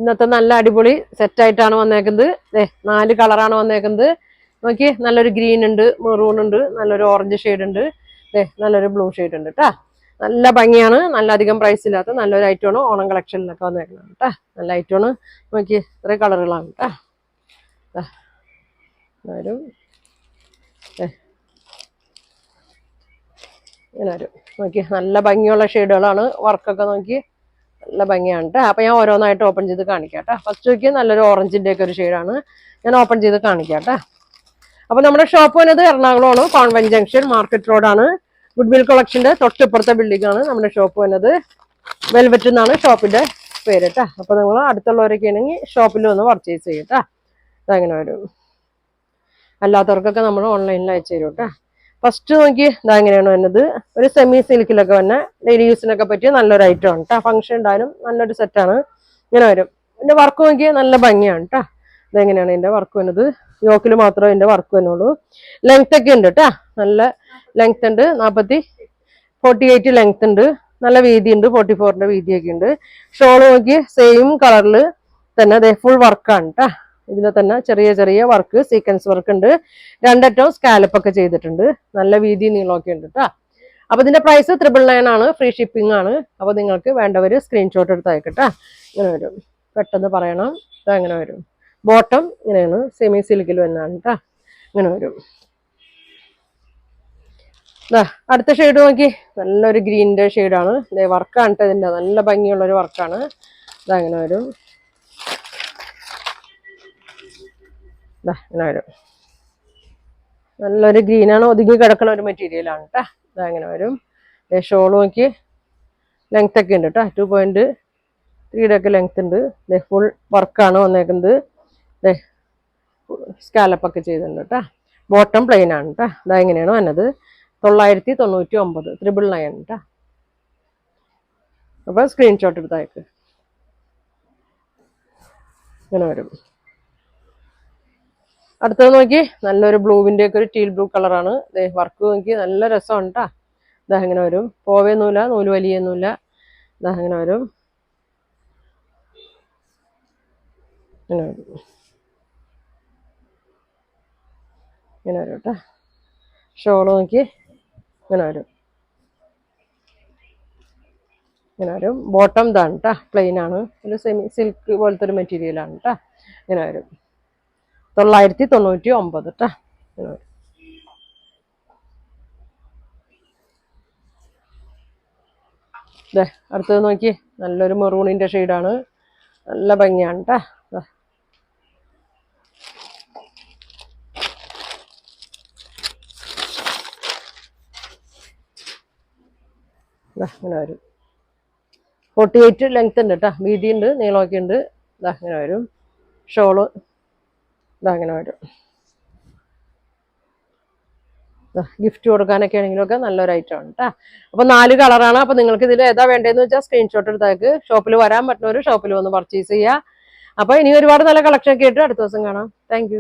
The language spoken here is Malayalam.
ഇന്നത്തെ നല്ല അടിപൊളി സെറ്റ് ആയിട്ടാണ് വന്നേക്കുന്നത്. 4 കളറാണ് വന്നേക്കുന്നത്. നോക്കി, നല്ലൊരു ഗ്രീൻ ഉണ്ട്, മെറൂൺ ഉണ്ട്, നല്ലൊരു ഓറഞ്ച് ഷെയ്ഡ് ഉണ്ട്, നല്ലൊരു ബ്ലൂ ഷെയ്ഡ് ഉണ്ട് കേട്ടാ. നല്ല ഭംഗിയാണ്. നല്ല അധികം പ്രൈസ് ഇല്ലാത്ത നല്ലൊരു ഐറ്റമാണ്. ഓണം കളക്ഷനിലൊക്കെ വന്നേക്കുന്നത് കേട്ടാ. നല്ല ഐറ്റമാണ്. നോക്കി, ഇത്രയും കളറുകളാണ് കേട്ടാ. വരും ഇങ്ങനെ വരും. നോക്കി, നല്ല ഭംഗിയുള്ള ഷെയ്ഡുകളാണ്. വർക്കൊക്കെ നോക്കി നല്ല ഭംഗിയാണ് കേട്ടോ. അപ്പൊ ഞാൻ ഓരോന്നായിട്ട് ഓപ്പൺ ചെയ്ത് കാണിക്കാം കേട്ടോ. ഫസ്റ്റ് നോക്കി, നല്ലൊരു ഓറഞ്ചിന്റെ ഒക്കെ ഒരു ഷെയ്ഡാണ്. ഞാൻ ഓപ്പൺ ചെയ്ത് കാണിക്കാം കേട്ടോ. അപ്പൊ നമ്മുടെ ഷോപ്പ് വന്നത് എറണാകുളമാണ്, കോൺവെന്റ് ജംഗ്ഷൻ, മാർക്കറ്റ് റോഡാണ്. ഗുഡ്വിൽ കളക്ഷന്റെ തൊട്ടിപ്പുറത്തെ ബിൽഡിംഗ് ആണ് നമ്മുടെ ഷോപ്പ് വന്നത്. വെൽവെറ്റ് എന്നാണ് ഷോപ്പിന്റെ പേര് കേട്ടോ. അപ്പൊ നിങ്ങൾ അടുത്തുള്ളവരൊക്കെ ആണെങ്കിൽ ഷോപ്പിൽ വന്ന് പർച്ചേസ് ചെയ്യും കേട്ടോ. ഇതങ്ങനെ വരും. അല്ലാത്തവർക്കൊക്കെ നമ്മൾ ഓൺലൈനിൽ അയച്ചു തരും കേട്ടോ. ഫസ്റ്റ് നോക്കി, ഇതാ എങ്ങനെയാണ് വരുന്നത്. ഒരു സെമി സിൽക്കിലൊക്കെ വന്നെ ഡെയിലി യൂസിനൊക്കെ പറ്റിയ നല്ലൊരു ഐറ്റം ആണ് കേട്ടോ. ഫംഗ്ഷൻ ഉണ്ടായാലും നല്ലൊരു സെറ്റാണ്. ഇങ്ങനെ വരും. ഇതിന്റെ വർക്ക് നോക്കി നല്ല ഭംഗിയാണ് കേട്ടോ. ഇതെങ്ങനെയാണ് ഇതിന്റെ വർക്ക് വരുന്നത്. യോക്കിൽ മാത്രമേ ഇതിന്റെ വർക്ക് വരുന്നുള്ളൂ. ലെങ്ത് ഒക്കെ ഉണ്ട് കേട്ടോ. നല്ല ലെങ്ത് ഉണ്ട്. 48 ലെങ്ത് ഉണ്ട്. നല്ല വീതി ഉണ്ട്. 44ന്റെ വീതിയൊക്കെ ഉണ്ട്. ഷോള് നോക്കി സെയിം കളറിൽ തന്നെ ഫുൾ വർക്കാണ് കേട്ടോ. ഇതിൽ തന്നെ ചെറിയ ചെറിയ വർക്ക്, സീക്വൻസ് വർക്ക് ഉണ്ട്. 2 അറ്റവും സ്കാലപ്പ് ഒക്കെ ചെയ്തിട്ടുണ്ട്. നല്ല വീതി നീളമൊക്കെ ഉണ്ട് കേട്ടോ. അപ്പൊ ഇതിന്റെ പ്രൈസ് 999 ആണ്. ഫ്രീ ഷിപ്പിംഗ് ആണ്. അപ്പൊ നിങ്ങൾക്ക് വേണ്ടവര് സ്ക്രീൻഷോട്ട് എടുത്ത് അയക്കട്ടെ. ഇങ്ങനെ വരും. പെട്ടെന്ന് പറയണം. ഇതങ്ങനെ വരും. ബോട്ടം ഇങ്ങനെയാണ്, സെമി സിൽക്കിൽ വന്നാണ് കേട്ടോ. ഇങ്ങനെ വരും. അടുത്ത ഷെയ്ഡ് നോക്കി, നല്ലൊരു ഗ്രീനിന്റെ ഷെയ്ഡാണ്. വർക്കാണ് കേട്ടോ. ഇതിന്റെ നല്ല ഭംഗിയുള്ള ഒരു വർക്കാണ്. ഇതങ്ങനെ വരും. ഇങ്ങനെ വരും. നല്ലൊരു ഗ്രീനാണ്. ഒതുങ്ങി കിടക്കുന്ന ഒരു മെറ്റീരിയലാണ് കേട്ടോ. ഇതങ്ങനെ വരും. ഷോൾ നോക്കി ലെങ്ത് ഒക്കെ ഉണ്ട് കേട്ടോ. 2.3 ഒക്കെ ലെങ്ത് ഉണ്ട്. ഫുൾ വർക്കാണ് വന്നേക്കുന്നത്. സ്കാലപ്പ് ഒക്കെ ചെയ്തിട്ടുണ്ട് കേട്ടോ. ബോട്ടം പ്ലെയിൻ ആണ് കേട്ടോ. ഇതാ എങ്ങനെയാണ് വന്നത്. 999, 999 കേട്ടോ. അപ്പൊ സ്ക്രീൻഷോട്ട് എടുത്തയക്ക്. ഇങ്ങനെ വരും. അടുത്തത് നോക്കി, നല്ലൊരു ബ്ലൂവിന്റെ ഒക്കെ ഒരു ടീൽ ബ്ലൂ കളറാണ്. വർക്ക് നോക്കി നല്ല രസമാണ് കേട്ടോ. ഇതാ ഇങ്ങനെ വരും. പോവേന്നൂല, നൂല് വലിയൊന്നുമില്ല. ഇതാ ഇങ്ങനെ വരും. ഇങ്ങനെ വരും. ഇങ്ങനെ വരും കേട്ടോ. ഷോള് നോക്കി ഇങ്ങനെ വരും. ഇങ്ങനെ വരും. ബോട്ടം ഇതാണ് കേട്ടോ. പ്ലെയിൻ ആണ്. ഒരു സെമി സിൽക്ക് പോലത്തെ ഒരു മെറ്റീരിയൽ ആണ് കേട്ടോ. ഇങ്ങനെ വരും. 999 കേട്ടോ. ഇങ്ങനെ വരും. അടുത്തത് നോക്കി, നല്ലൊരു മെറൂണിന്റെ ഷെയ്ഡാണ്. നല്ല ഭംഗിയാണ് കേട്ടോ. ഇങ്ങനെ വരും. 48 ലെങ്ത് ഉണ്ട് കേട്ടോ. വീതി ഉണ്ട്, നീളമൊക്കെ ഉണ്ട്. ഇങ്ങനെ വരും. ഷോള് ഇതങ്ങനെ വരും. ഗിഫ്റ്റ് കൊടുക്കാനൊക്കെ ആണെങ്കിലൊക്കെ നല്ലൊരു ഐറ്റം ആണ് കേട്ടോ. അപ്പൊ 4 കളറാണ്. അപ്പൊ നിങ്ങൾക്ക് ഇതിൽ ഏതാ വേണ്ടതെന്ന് വെച്ചാൽ സ്ക്രീൻഷോട്ട് എടുത്തേക്ക്. ഷോപ്പിൽ വരാൻ പറ്റുന്നവർ ഷോപ്പിൽ വന്ന് പർച്ചേസ് ചെയ്യുക. അപ്പൊ ഇനി ഒരുപാട് നല്ല കളക്ഷൻ ഒക്കെ ആയിട്ട് അടുത്ത ദിവസം കാണാം. താങ്ക്